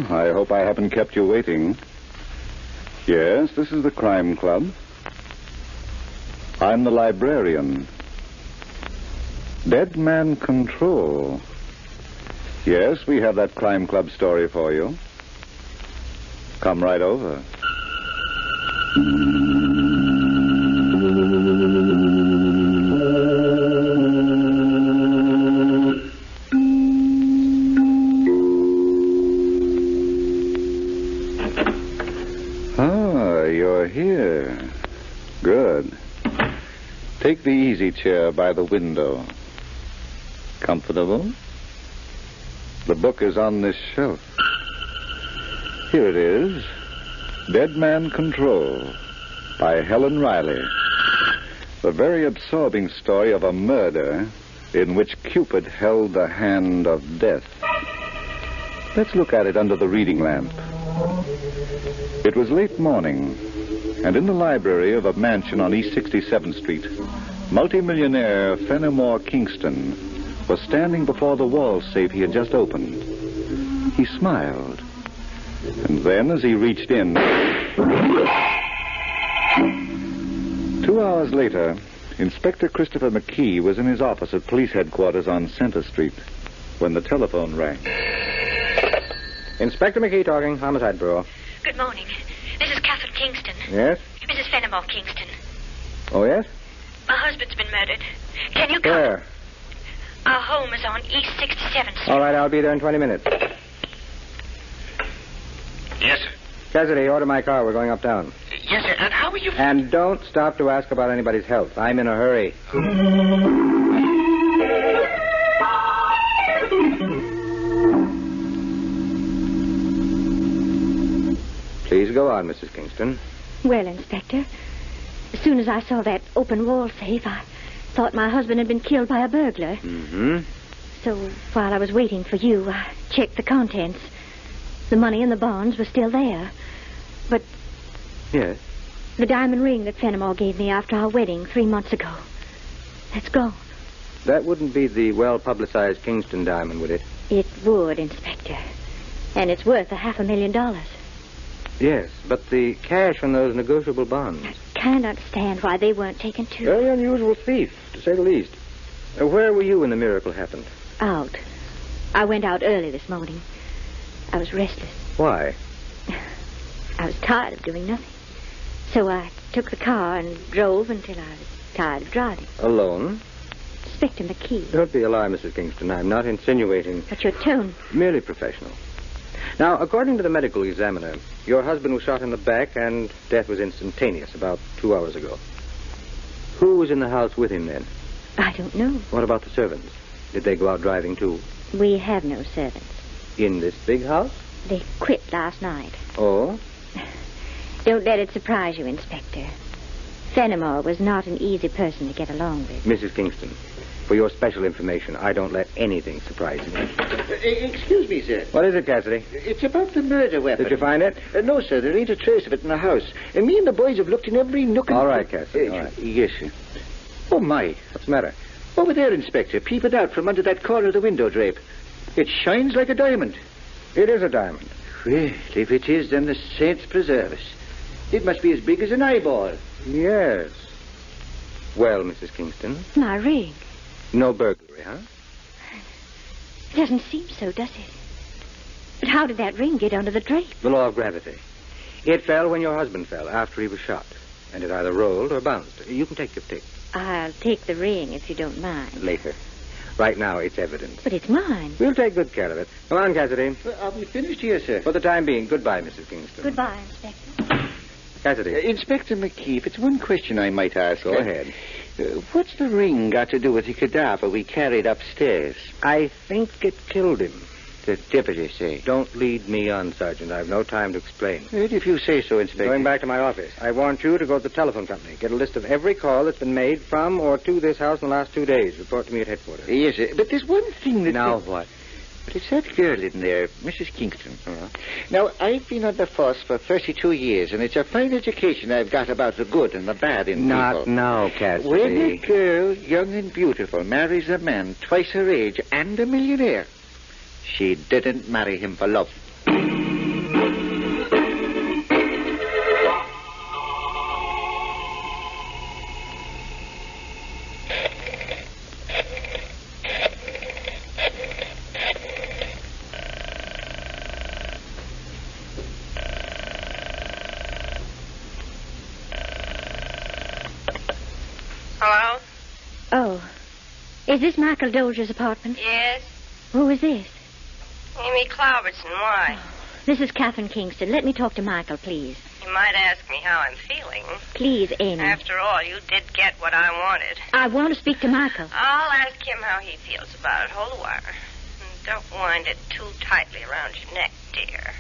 I hope I haven't kept you waiting. Yes, this is the Crime Club. I'm the librarian. Dead Man Control. Yes, we have that Crime Club story for you. Come right over. You're here. Good. Take the easy chair by the window. Comfortable? The book is on this shelf. Here it is. Dead Man Control by Helen Riley. The very absorbing story of a murder in which Cupid held the hand of death. Let's look at it under the reading lamp. It was late morning, and in the library of a mansion on East 67th Street, multimillionaire Fenimore Kingston was standing before the wall safe he had just opened. He smiled, and then as he reached in... 2 hours later, Inspector Christopher McKee was in his office at police headquarters on Center Street when the telephone rang. Inspector McKee talking, Homicide Bureau. Good morning. This is Catherine Kingston. Yes? Mrs. Fenimore Kingston. Oh, yes? My husband's been murdered. Can you come? Where? Our home is on East 67th Street. All right, I'll be there in 20 minutes. Yes, sir. Cassidy, order my car. We're going uptown. Yes, sir. And how are you... And don't stop to ask about anybody's health. I'm in a hurry. Please go on, Mrs. Kingston. Well, Inspector, as soon as I saw that open wall safe, I thought my husband had been killed by a burglar. Mm-hmm. So while I was waiting for you, I checked the contents. The money and the bonds were still there. But Yes? the diamond ring that Fenimore gave me after our wedding 3 months ago, that's gone. That wouldn't be the well-publicized Kingston diamond, would it? It would, Inspector. And it's worth $500,000. Yes, but the cash from those negotiable bonds. I can't understand why they weren't taken too. Very unusual thief, to say the least. Where were you when the miracle happened? Out. I went out early this morning. I was restless. Why? I was tired of doing nothing. So I took the car and drove until I was tired of driving. Alone? Inspector McKee. Don't be alarmed, Mrs. Kingston. I'm not insinuating. But your tone... Merely professional. Now, according to the medical examiner, your husband was shot in the back and death was instantaneous about 2 hours ago. Who was in the house with him then? I don't know. What about the servants? Did they go out driving too? We have no servants. In this big house? They quit last night. Oh? Don't let it surprise you, Inspector. Fenimore was not an easy person to get along with. Mrs. Kingston, for your special information, I don't let anything surprise me. Excuse me, sir. What is it, Cassidy? It's about the murder weapon. Did you find it? No, sir. There ain't a trace of it in the house. And me and the boys have looked in every nook and... All right, Cassidy, all right. Yes, sir. Oh, my. What's the matter? Over there, Inspector. Peep it out from under that corner of the window drape. It shines like a diamond. It is a diamond. Well, if it is, then the saints preserve us. It must be as big as an eyeball. Yes. Well, Mrs. Kingston, My ring. no burglary, huh? It doesn't seem so, does it? But how did that ring get under the drape? The law of gravity. It fell when your husband fell, after he was shot. And it either rolled or bounced. You can take your pick. I'll take the ring if you don't mind. Later. Right now, it's evidence. But it's mine. We'll take good care of it. Come on, Cassidy. Are we finished here, sir? For the time being, goodbye, Mrs. Kingston. Goodbye, Inspector. Cassidy. Inspector McKee, if it's one question I might ask... Go ahead. What's the ring got to do with the cadaver we carried upstairs? I think it killed him. The deputy say. Don't lead me on, Sergeant. I have no time to explain. If you say so, Inspector. Going back to my office. I want you to go to the telephone company. Get a list of every call that's been made from or to this house in the last 2 days. Report to me at headquarters. Yes, sir. But there's one thing that... Now what? But it's that girl in there, Mrs. Kingston. Now, I've been on the force for 32 years, and it's a fine education I've got about the good and the bad in Not people. now, Cassidy. When a girl, young and beautiful, marries a man twice her age and a millionaire, she didn't marry him for love. Is this Michael Dozier's apartment? Yes. Who is this? Amy Cloverton, why? This is Catherine Kingston. Let me talk to Michael, please. You might ask me how I'm feeling. Please, Amy. After all, you did get what I wanted. I want to speak to Michael. I'll ask him how he feels about it. Hold the wire. And don't wind it too tightly around your neck, dear.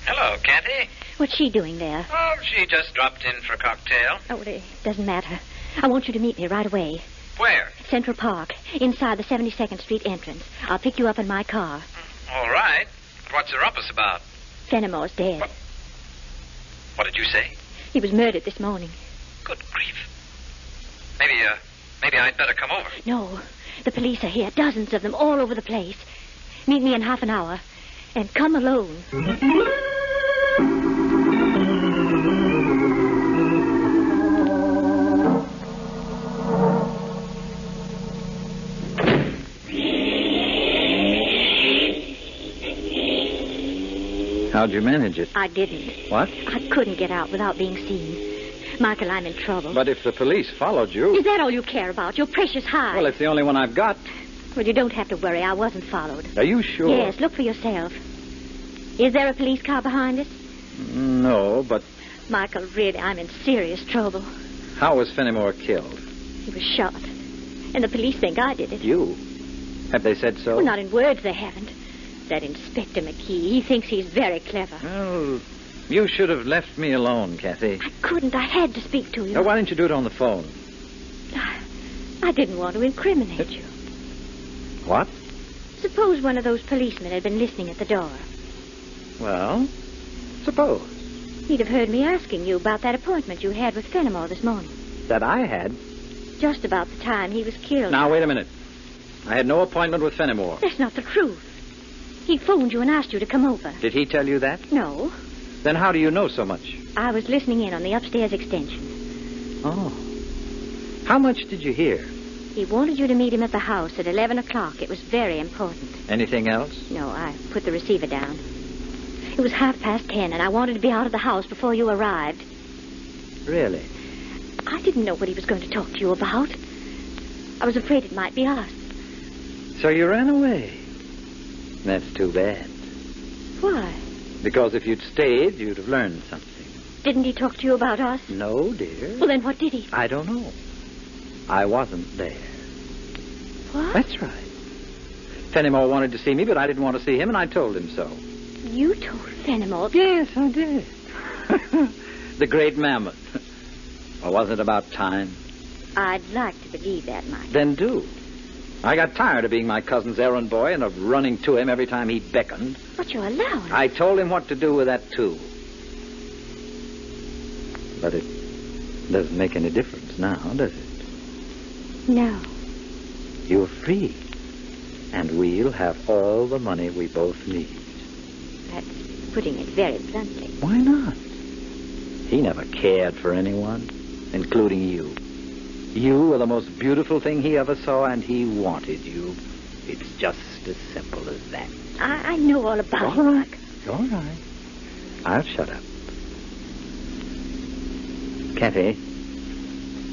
Hello, Kathy. What's she doing there? Oh, she just dropped in for a cocktail. Oh, it doesn't matter. I want you to meet me right away. Where? Central Park, inside the 72nd Street entrance. I'll pick you up in my car. All right. What's the rumpus about? Fenimore's dead. What did you say? He was murdered this morning. Good grief. Maybe I'd better come over. No, the police are here, dozens of them, all over the place. Meet me in half an hour, and come alone. How'd you manage it? I didn't. What? I couldn't get out without being seen. Michael, I'm in trouble. But if the police followed you... Is that all you care about? Your precious hide? Well, it's the only one I've got. Well, you don't have to worry. I wasn't followed. Are you sure? Yes, look for yourself. Is there a police car behind us? No, but Michael, really, I'm in serious trouble. how was Fenimore killed? He was shot. And the police think I did it. You? Have they said so? Well, not in words, they haven't. That Inspector McKee, he thinks he's very clever. Well, you should have left me alone, Kathy. I couldn't. I had to speak to you. Now, why didn't you do it on the phone? I didn't want to incriminate you. What? Suppose one of those policemen had been listening at the door. Well, suppose. He'd have heard me asking you about that appointment you had with Fenimore this morning. That I had? Just about the time he was killed. Now, wait a minute. I had no appointment with Fenimore. That's not the truth. He phoned you and asked you to come over. Did he tell you that? No. Then how do you know so much? I was listening in on the upstairs extension. Oh. How much did you hear? He wanted you to meet him at the house at 11 o'clock. It was very important. Anything else? No, I put the receiver down. It was 10:30, and I wanted to be out of the house before you arrived. Really? I didn't know what he was going to talk to you about. I was afraid it might be us. So you ran away. That's too bad. Why? Because if you'd stayed, you'd have learned something. Didn't he talk to you about us? No, dear. Well, then what did he? I don't know. I wasn't there. What? That's right. Fenimore wanted to see me, but I didn't want to see him, and I told him so. You told Fenimore? Yes, I did. The great mammoth. Well, wasn't it about time? I'd like to believe that, Mike. Then do. I got tired of being my cousin's errand boy and of running to him every time he beckoned. But you're allowing. I told him what to do with that, too. But it doesn't make any difference now, does it? No. You're free. And we'll have all the money we both need. That's putting it very bluntly. Why not? He never cared for anyone, including you. You were the most beautiful thing he ever saw, and he wanted you. It's just as simple as that. I know all about it. All right. All right. I'll shut up. Kathy,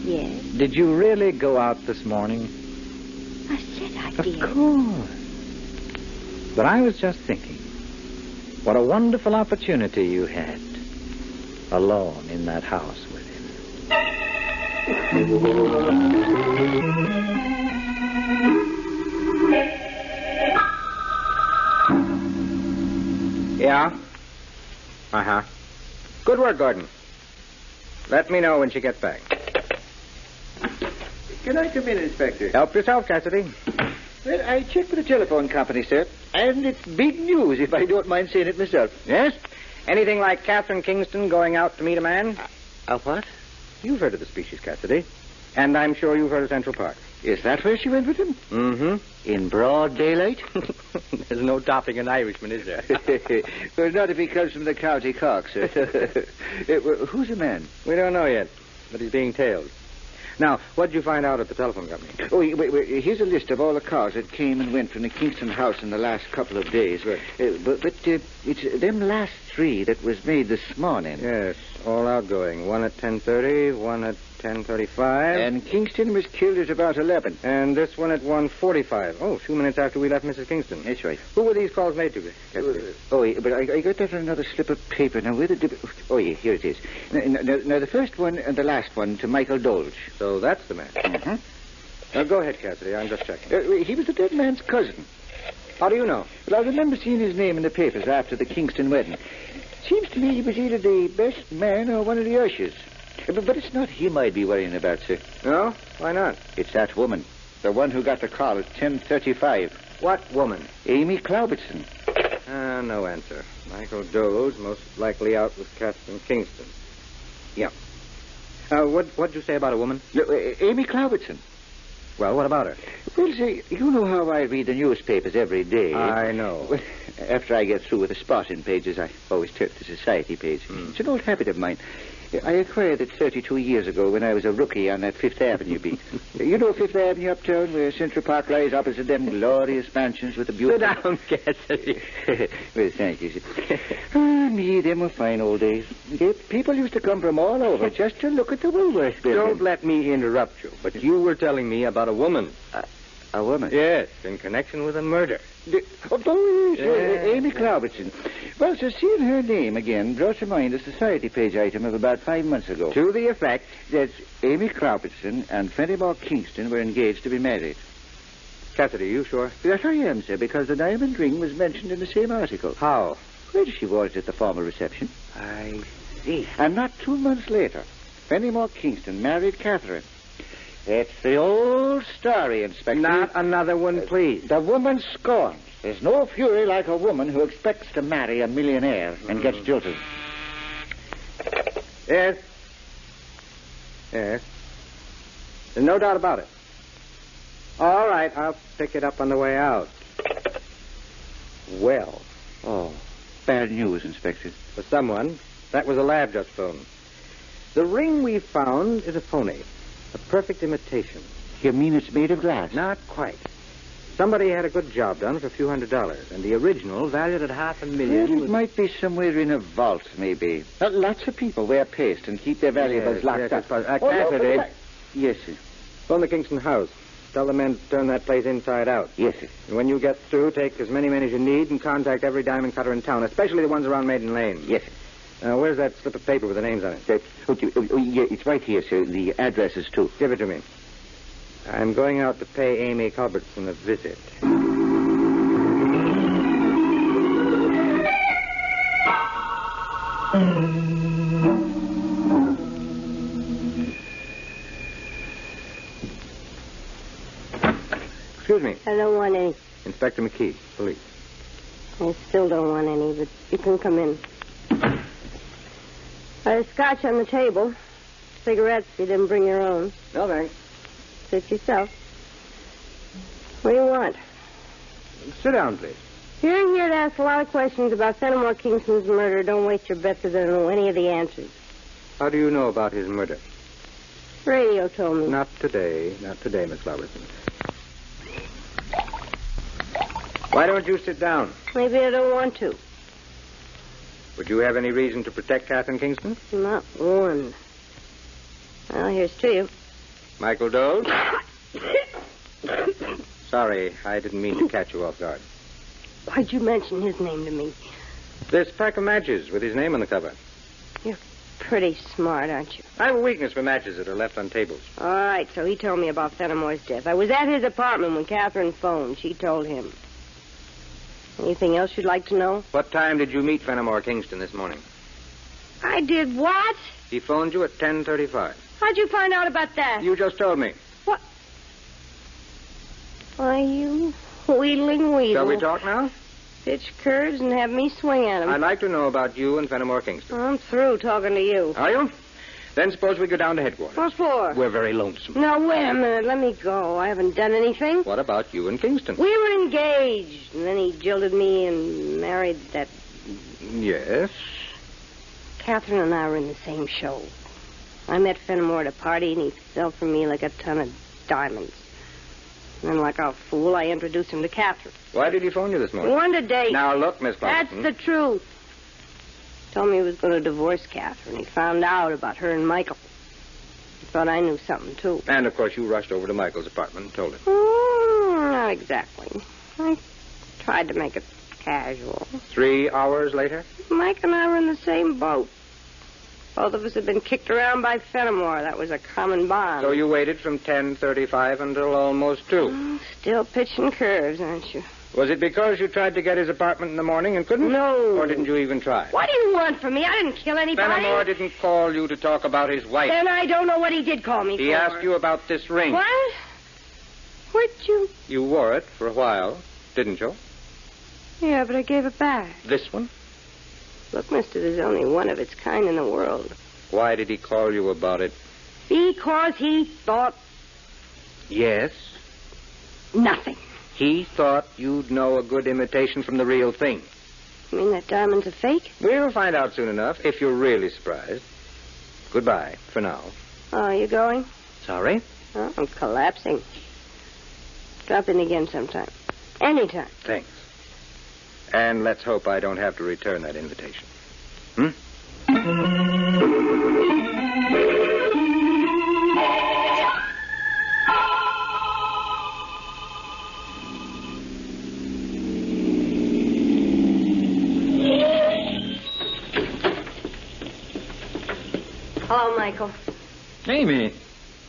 Yes, did you really go out this morning? I said I Of did. course. But I was just thinking, what a wonderful opportunity you had, alone in that house with him. Yeah? Uh-huh. Good work, Gordon. Let me know when she gets back. Can I come in, Inspector? Help yourself, Cassidy. Well, I checked with the telephone company, sir, and it's big news, if I don't mind saying it myself. Yes? Anything like Catherine Kingston going out to meet a man? A what? You've heard of the species, Cassidy. And I'm sure you've heard of Central Park. Is that where she went with him? Mm-hmm. In broad daylight? There's no topping an Irishman, is there? Well, not if he comes from the county Cork, sir. Who's the man? We don't know yet, but he's being tailed. Now, what did you find out at the telephone company? Oh, wait, here's a list of all the cars that came and went from the Kingston house in the last couple of days. Good. But it's them last three that was made this morning. Yes, all outgoing. One at 10:30, one at 10:35. And Kingston was killed at about 11. And this one at 1:45. Oh, 2 minutes after we left Mrs. Kingston. That's right. Who were these calls made to? Oh, yeah, but I got that on another slip of paper. Now, where did... Oh, yeah, here it is. Now, the first one and the last one to Michael Dolge. So that's the man. Mm-hmm. Now, go ahead, Cassidy. I'm just checking. He was the dead man's cousin. How do you know? Well, I remember seeing his name in the papers after the Kingston wedding. Seems to me he was either the best man or one of the ushers. But it's not him I'd be worrying about, sir. No? Why not? It's that woman. The one who got the call at 10:35. What woman? Amy Cloubertson. No answer. Michael Dole's most likely out with Catherine Kingston. Yeah. What'd you say about a woman? Amy Cloubertson. Well, what about her? Well, see, you know how I read the newspapers every day. I know. Well, after I get through with the spotting pages, I always turn to the society page. It's an old habit of mine. I acquired it 32 years ago when I was a rookie on that Fifth Avenue beat. You know Fifth Avenue uptown where Central Park lies opposite them glorious mansions with the beautiful... Sit down, Cassidy. Well, thank you. Me, them were fine old days. People used to come from all over just to look at the Woolworth building. Don't let me interrupt you, but you were telling me about a woman. A woman? Yes, in connection with a murder. Amy Cloubertson. Well, so seeing her name again brought to mind a society page item of about 5 months ago. To the effect that Amy Cloubertson and Fenimore Kingston were engaged to be married. Cassidy, you sure? That I am, sir, because the diamond ring was mentioned in the same article. How? Well, she wore it at the formal reception. I see. And not 2 months later, Fenimore Kingston married Catherine. It's the old story, Inspector. Not another one, please. The woman scorns. There's no fury like a woman who expects to marry a millionaire and gets jilted. Yes. Yes. There's no doubt about it. All right, I'll pick it up on the way out. Well. Oh, bad news, Inspector. For someone, that was a lab just phone. The ring we found is a phony. A perfect imitation. You mean it's made of glass? Not quite. Somebody had a good job done for a few $100s, and the original, valued at $500,000... Well, it might be somewhere in a vault, maybe. Lots of people wear paste and keep their valuables locked up. Cassidy. Yes, sir. Phone the Kingston house. Tell the men to turn that place inside out. Yes, sir. And when you get through, take as many men as you need and contact every diamond cutter in town, especially the ones around Maiden Lane. Yes, sir. Where's that slip of paper with the names on it? Yeah, it's right here, sir. The addresses, too. Give it to me. I'm going out to pay Amy Culbertson a visit. Excuse me. I don't want any. Inspector McKee, police. I still don't want any, but you can come in. There's scotch on the table. Cigarettes, you didn't bring your own. No, thanks. Sit yourself. What do you want? Sit down, please. You're here to ask a lot of questions about Fenimore Kingston's murder. Don't waste your breath because I don't know any of the answers. How do you know about his murder? Radio told me. Not today. Not today, Miss Robertson. Why don't you sit down? Maybe I don't want to. Would you have any reason to protect Catherine Kingston? Not one. Well, here's to you. Michael Dole? Sorry, I didn't mean to catch you off guard. Why'd you mention his name to me? This pack of matches with his name on the cover. You're pretty smart, aren't you? I have a weakness for matches that are left on tables. All right, so he told me about Fenimore's death. I was at his apartment when Catherine phoned. She told him. Anything else you'd like to know? What time did you meet Fenimore Kingston this morning? I did what? He phoned you at 10:35. How'd you find out about that? You just told me. What? Why, you wheedling weasel. Shall we talk now? Pitch curves and have me swing at him. I'd like to know about you and Fenimore Kingston. I'm through talking to you. Are you? Then suppose we go down to headquarters. What for? We're very lonesome. Now, wait a minute. Let me go. I haven't done anything. What about you and Kingston? We were engaged, and then he jilted me and married that... Yes? Catherine and I were in the same show. I met Fenimore at a party, and he fell for me like a ton of diamonds. And then, like a fool, I introduced him to Catherine. Why did he phone you this We morning? wanted a date. Now, look, Miss Cloverton. That's the truth. Told me he was going to divorce Catherine. He found out about her and Michael. Thought I knew something, too. And, of course, you rushed over to Michael's apartment and told him. Not exactly. I tried to make it casual. 3 hours later? Mike and I were in the same boat. Both of us had been kicked around by Fenimore. That was a common bond. So you waited from 10:35 until almost 2. Still pitching curves, aren't you? Was it because you tried to get his apartment in the morning and couldn't? No. Or didn't you even try? What do you want from me? I didn't kill anybody. Fenimore didn't call you to talk about his wife. Then I don't know what he did call me for. He asked you about this ring. What? Where'd you... You wore it for a while, didn't you? Yeah, but I gave it back. This one? Look, mister, there's only one of its kind in the world. Why did he call you about it? Because he thought... Yes? Nothing. He thought you'd know a good imitation from the real thing. You mean that diamond's a fake? We'll find out soon enough, if you're really surprised. Goodbye, for now. Oh, you going? Sorry? Oh, I'm collapsing. Drop in again sometime. Anytime. Thanks. And let's hope I don't have to return that invitation. Hmm? Hello, Michael. Amy,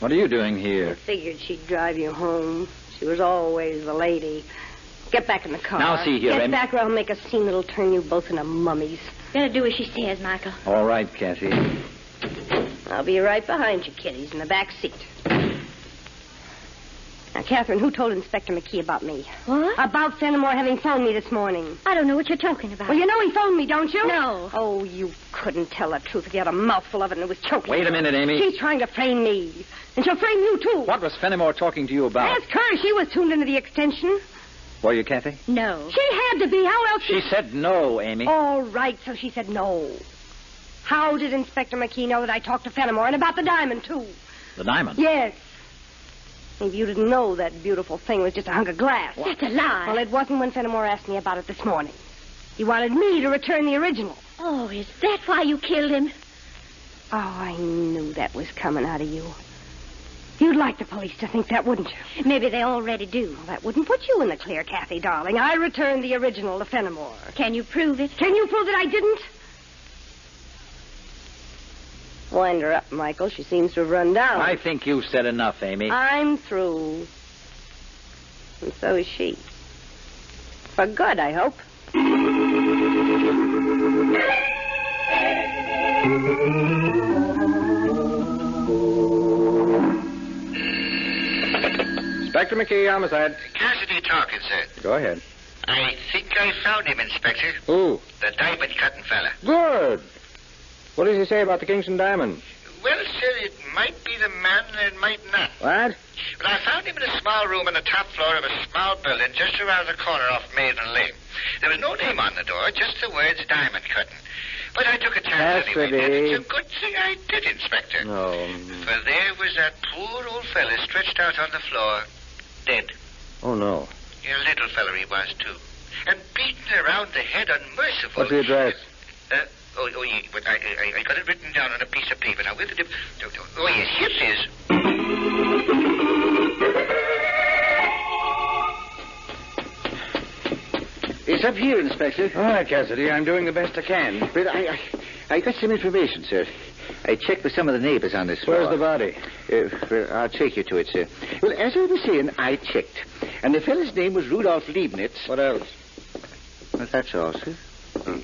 what are you doing here? Figured she'd drive you home. She was always the lady. Get back in the car. Now, see here, Get Amy. back or I'll make a scene that'll turn you both into mummies. Better do as she says, Michael. All right, Cassie. I'll be right behind you, kiddies, in the back seat. Now, Catherine, who told Inspector McKee about me? What? About Fenimore having phoned me this morning. I don't know what you're talking about. Well, you know he phoned me, don't you? No. Oh, you couldn't tell the truth if you had a mouthful of it and it was choking. Wait a minute, Amy. She's trying to frame me. And she'll frame you, too. What was Fenimore talking to you about? Ask her. She was tuned into the extension. Were you, Kathy? No. She had to be. How else? She said no, Amy. All right, so she said no. How did Inspector McKee know that I talked to Fenimore and about the diamond, too? The diamond? Yes. Maybe you didn't know that beautiful thing was just a hunk of glass. That's a lie. Well, it wasn't when Fenimore asked me about it this morning. He wanted me to return the original. Oh, is that why you killed him? Oh, I knew that was coming out of you. You'd like the police to think that, wouldn't you? Maybe they already do. Well, that wouldn't put you in the clear, Kathy, darling. I returned the original to Fenimore. Can you prove it? Can you prove that I didn't? Wind her up, Michael. She seems to have run down. I think you've said enough, Amy. I'm through. And so is she. For good, I hope. Inspector McKee, homicide. Cassidy talking, sir. Go ahead. I think I found him, Inspector. Who? The diamond cutting fella. Good. What does he say about the Kingston diamond? Well, sir, it might be the man and it might not. What? Well, I found him in a small room on the top floor of a small building just around the corner off Maiden Lane. There was no name on the door, just the words diamond cutting. But I took a chance anyway. And it's a good thing I did, Inspector. No. For there was that poor old fella stretched out on the floor, dead. Oh, no. A little fella he was, too. And beaten around the head unmerciful. What's the address? Yeah, but I got it written down on a piece of paper. Now, where did it... Oh, yes, here it is. It's up here, Inspector. All right, Cassidy. I'm doing the best I can. But I got some information, sir. I checked with some of the neighbors on this floor. Where's the body? Well, I'll take you to it, sir. Well, as I was saying, I checked. And the fellow's name was Rudolph Leibniz. What else? Well, that's all, sir.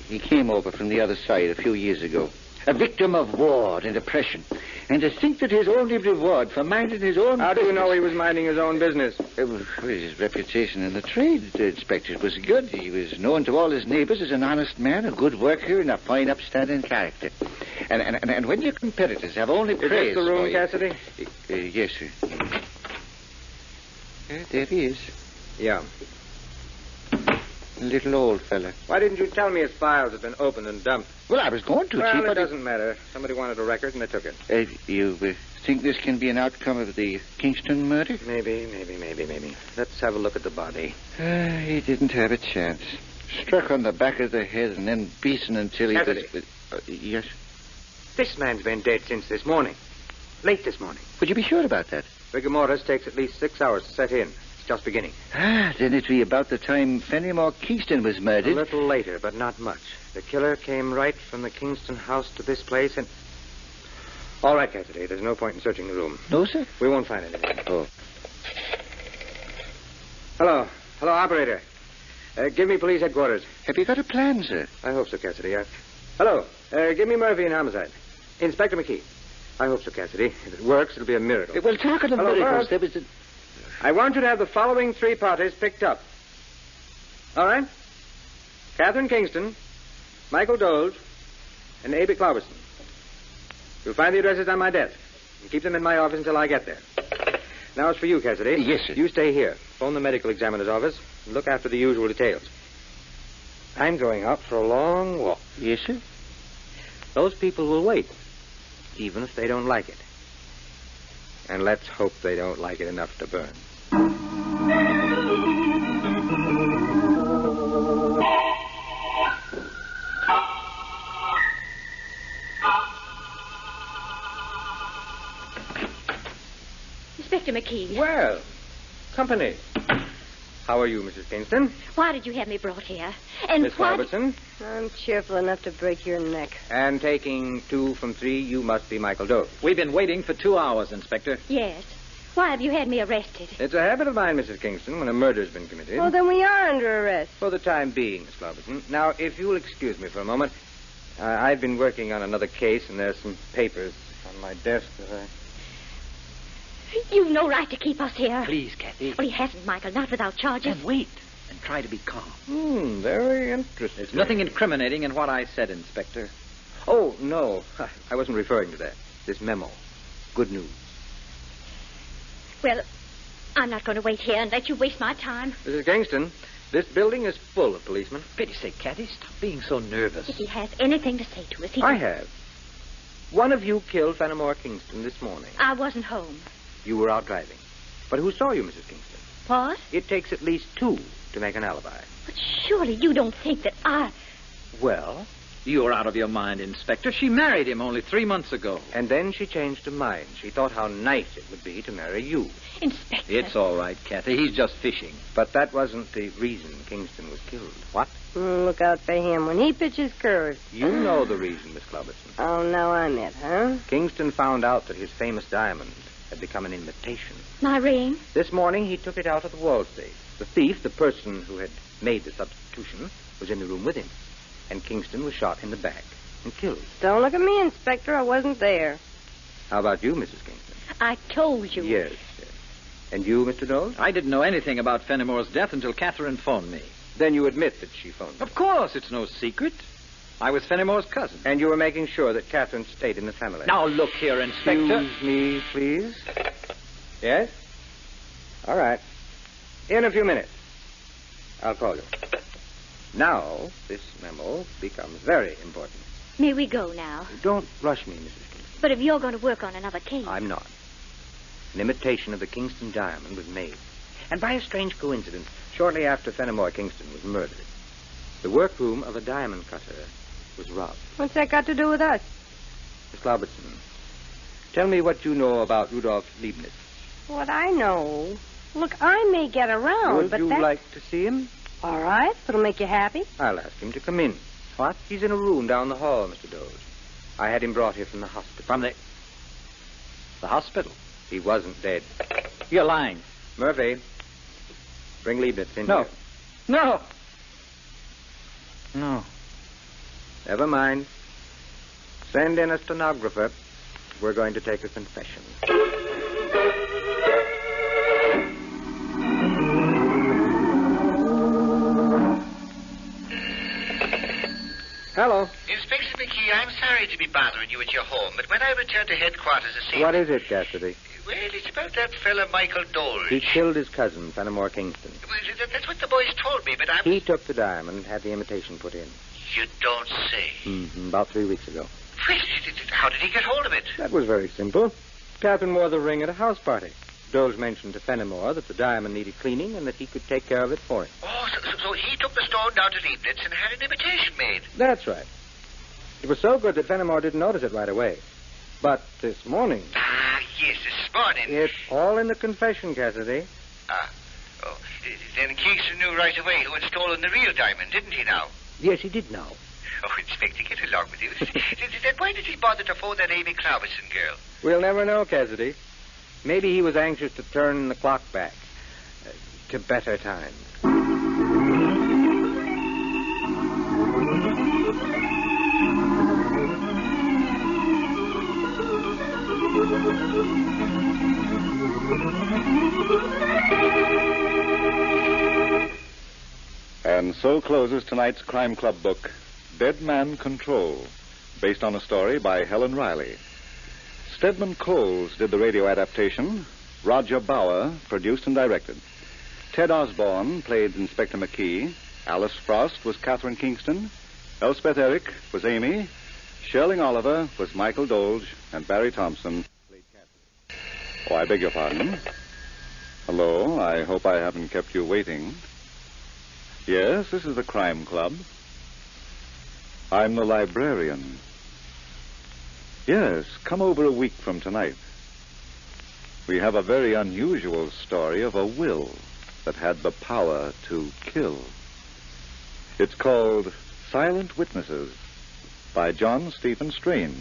He came over from the other side a few years ago. A victim of war and oppression. And to think that his only reward for minding his own How do you business... know he was minding his own business? His reputation in the trade, Inspector, was good. He was known to all his neighbors as an honest man, a good worker, and a fine, upstanding character. And when your competitors have only praise Is this the room, for you... Cassidy? Yes, sir. There he is. Yeah. A little old fella. Why didn't you tell me his files had been opened and dumped? Well, I was going to, Well, Chief, it but... doesn't matter. Somebody wanted a record and they took it. You think this can be an outcome of the Kingston murder? Maybe. Let's have a look at the body. He didn't have a chance. Struck on the back of the head and then beaten until he Cassidy. was... yes? This man's been dead since this morning. Late this morning. Would you be sure about that? Rigor mortis takes at least 6 hours to set in. It's just beginning. Then it'd be about the time Fenimore Kingston was A murdered. little later, but not much. The killer came right from the Kingston house to this place and... All right, Cassidy. There's no point in searching the room. No, sir? We won't find anything. Oh. Hello, operator. Give me police headquarters. Have you got a plan, sir? I hope so, Cassidy. Hello, give me Murphy in homicide. Inspector McKee. I hope so, Cassidy. If it works, it'll be a miracle. Well, talking of Hello, miracles, Bert. there was a... I want you to have the following 3 parties picked up. All right? Catherine Kingston, Michael Doles, and A.B. Cloverson. You'll find the addresses on my desk. And keep them in my office until I get there. Now it's for you, Cassidy. Yes, sir. You stay here. Phone the medical examiner's office and look after the usual details. I'm going out for a long walk. Yes, sir? Those people will wait, even if they don't like it. And let's hope they don't like it enough to burn. Inspector McKee. Well, company. How are you, Mrs. Kingston? Why did you have me brought here? And Miss why... Robertson? I'm cheerful enough to break your neck. And taking 2 from 3, you must be Michael Doe. We've been waiting for 2 hours, Inspector. Yes. Why have you had me arrested? It's a habit of mine, Mrs. Kingston, when a murder's been committed. Well, then we are under arrest. For the time being, Miss Robertson. Now, if you'll excuse me for a moment, I've been working on another case, and there's some papers on my desk that I... You've no right to keep us here. Please, Kathy. Well, he hasn't, Michael, not without charges. Then wait and try to be calm. Very interesting. There's nothing incriminating in what I said, Inspector. Oh, no. I wasn't referring to that. This memo. Good news. Well, I'm not going to wait here and let you waste my time. Mrs. Kingston, this building is full of policemen. Pity's sake, Kathy, stop being so nervous. If he has anything to say to us, he... I have. One of you killed Fenimore Kingston this morning. I wasn't home. You were out driving. But who saw you, Mrs. Kingston? What? It takes at least 2 to make an alibi. But surely you don't think that I... Well, you're out of your mind, Inspector. She married him only 3 months ago. And then she changed her mind. She thought how nice it would be to marry you. Inspector... It's all right, Kathy. He's just fishing. But that wasn't the reason Kingston was killed. What? Look out for him when he pitches curves. You know the reason, Miss Cloverton. Oh, now I'm it, huh? Kingston found out that his famous diamond had become an imitation. My ring? This morning, he took it out of the wall safe. The thief, the person who had made the substitution, was in the room with him. And Kingston was shot in the back and killed. Don't look at me, Inspector. I wasn't there. How about you, Mrs. Kingston? I told you. Yes. And you, Mr. Knowles? I didn't know anything about Fenimore's death until Catherine phoned me. Then you admit that she phoned you. Of course, it's no secret. I was Fenimore's cousin. And you were making sure that Catherine stayed in the family. Now, look here, Inspector. Excuse me, please. Yes? All right. In a few minutes. I'll call you. Now, this memo becomes very important. May we go now? Don't rush me, Mrs. Kingston. But if you're going to work on another case... I'm not. An imitation of the Kingston diamond was made. And by a strange coincidence, shortly after Fenimore Kingston was murdered, the workroom of a diamond cutter was robbed. What's that got to do with us? Miss Cloverton, tell me what you know about Rudolf Leibniz. What I know. Look, I may get around, Would but you that... like to see him? All right, if it'll make you happy. I'll ask him to come in. What? He's in a room down the hall, Mr. Doze. I had him brought here from the hospital. From the hospital? He wasn't dead. You're lying. Murphy, bring Leibniz in No. here. No. No. Never mind. Send in a stenographer. We're going to take a confession. Hello. Inspector McKee, I'm sorry to be bothering you at your home, but when I returned to headquarters this evening... What is it, Cassidy? Well, it's about that fella Michael Doles. He killed his cousin, Fenimore Kingston. Well, that's what the boys told me, but I'm... He took the diamond and had the imitation put in. You don't say. About 3 weeks ago. Well, how did he get hold of it? That was very simple. Catherine wore the ring at a house party. Doles mentioned to Fenimore that the diamond needed cleaning and that he could take care of it for him. Oh, so he took the stone down to Leibniz and had an imitation made. That's right. It was so good that Fenimore didn't notice it right away. But this morning... Yes, this morning. It's all in the confession, Cassidy. Ah. Oh, then Kingston knew right away who had stolen the real diamond, didn't he now? Yes, he did know. Oh, Inspector, get along with you. Then why did he bother to phone that Amy Cloverson girl? We'll never know, Cassidy. Maybe he was anxious to turn the clock back to better times. And so closes tonight's Crime Club book, Dead Man Control, based on a story by Helen Riley. Stedman Coles did the radio adaptation. Roger Bauer produced and directed. Ted Osborne played Inspector McKee. Alice Frost was Catherine Kingston. Elspeth Eric was Amy. Sherling Oliver was Michael Dolge. And Barry Thompson played Catherine. Oh, I beg your pardon. Hello, I hope I haven't kept you waiting. Yes, this is the Crime Club. I'm the librarian. Yes, come over a week from tonight. We have a very unusual story of a will that had the power to kill. It's called Silent Witnesses by John Stephen Strain.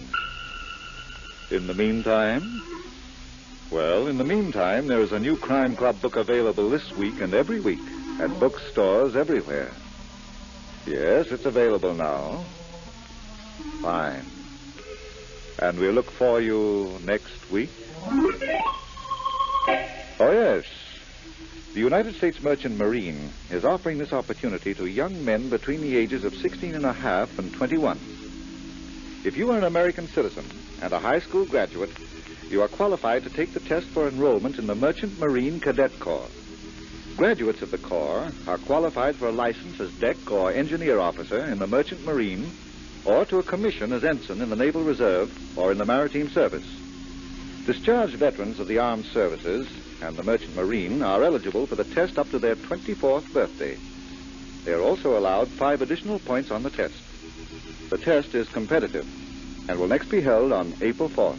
In the meantime, there is a new Crime Club book available this week and every week at bookstores everywhere. Yes, it's available now. Fine. And we'll look for you next week. Oh, yes. The United States Merchant Marine is offering this opportunity to young men between the ages of 16 and a half and 21. If you are an American citizen and a high school graduate, you are qualified to take the test for enrollment in the Merchant Marine Cadet Corps. Graduates of the Corps are qualified for a license as deck or engineer officer in the Merchant Marine or to a commission as ensign in the Naval Reserve or in the Maritime Service. Discharged veterans of the armed services and the Merchant Marine are eligible for the test up to their 24th birthday. They are also allowed 5 additional points on the test. The test is competitive and will next be held on April 4th.